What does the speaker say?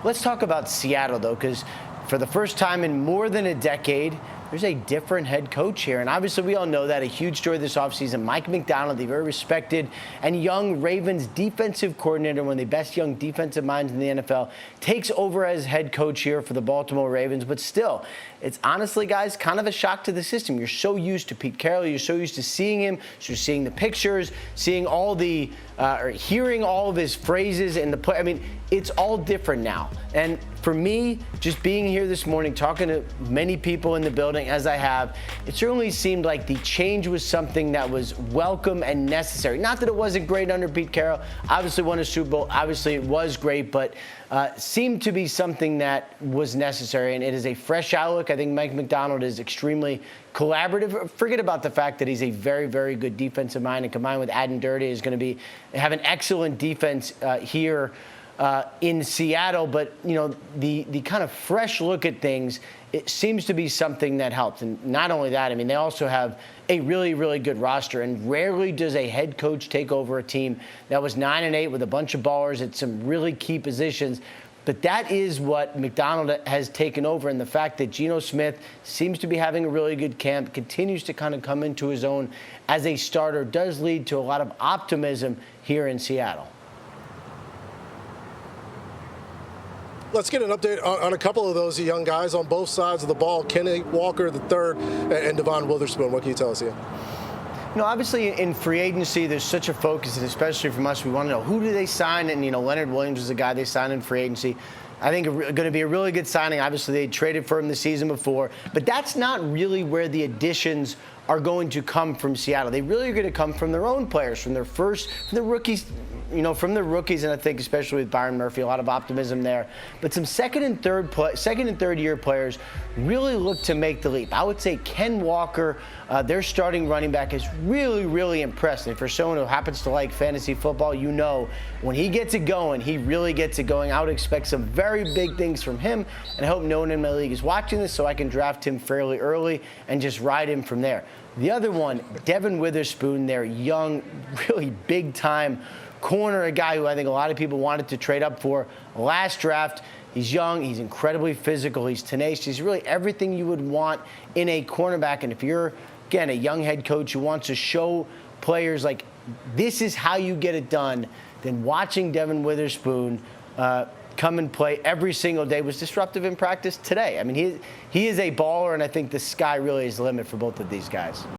Let's talk about Seattle, though, because for the first time in more than a decade, there's a different head coach here. And obviously, we all know that. A huge story this offseason, Mike Macdonald, the very respected and young Ravens defensive coordinator, one of the best young defensive minds in the NFL, takes over as head coach here for the Baltimore Ravens. But still, it's honestly, guys, kind of a shock to the system. You're so used to Pete Carroll. You're so used to seeing him. So you're seeing the pictures, seeing all the, or hearing all of his phrases and the play. I mean, it's all different now. And for me, just being here this morning, talking to many people in the building as I have, it certainly seemed like the change was something that was welcome and necessary. Not that it wasn't great under Pete Carroll. Obviously won a Super Bowl. Obviously it was great, but seemed to be something that was necessary. And it is a fresh outlook. I think Mike Macdonald is extremely collaborative. Forget about the fact that he's a very, very good defensive mind, and combined with Adam Dirty is going to have an excellent defense here in Seattle. But, you know, the kind of fresh look at things, it seems to be something that helps. And not only that, I mean, they also have a really, really good roster. And rarely does a head coach take over a team that was 9-8 with a bunch of ballers at some really key positions. But that is what Macdonald has taken over. And the fact that Geno Smith seems to be having a really good camp, continues to kind of come into his own as a starter, does lead to a lot of optimism here in Seattle. Let's get an update on a couple of those young guys on both sides of the ball, Kenny Walker III and Devon Witherspoon. What can you tell us here? You know, obviously in free agency, there's such a focus, and especially from us, we want to know who do they sign. And, you know, Leonard Williams was a guy they signed in free agency. I think going to be a really good signing. Obviously, they traded for him the season before. But that's not really where the additions are going to come from Seattle. They really are going to come from their own players, from the rookies, you know, from the rookies, and I think especially with Byron Murphy, a lot of optimism there. But some second and third year players really look to make the leap. I would say Ken Walker, their starting running back, is really, really impressed. And for someone who happens to like fantasy football, you know when he gets it going, he really gets it going. I would expect some very big things from him, and I hope no one in my league is watching this so I can draft him fairly early and just ride him from there. The other one, Devon Witherspoon, their young, really big-time corner, a guy who I think a lot of people wanted to trade up for last draft. He's young, he's incredibly physical, he's tenacious, he's really everything you would want in a cornerback. And if you're, again, a young head coach who wants to show players like this is how you get it done, then watching Devon Witherspoon come and play every single day was disruptive in practice today. I mean, he is a baller, and I think the sky really is the limit for both of these guys.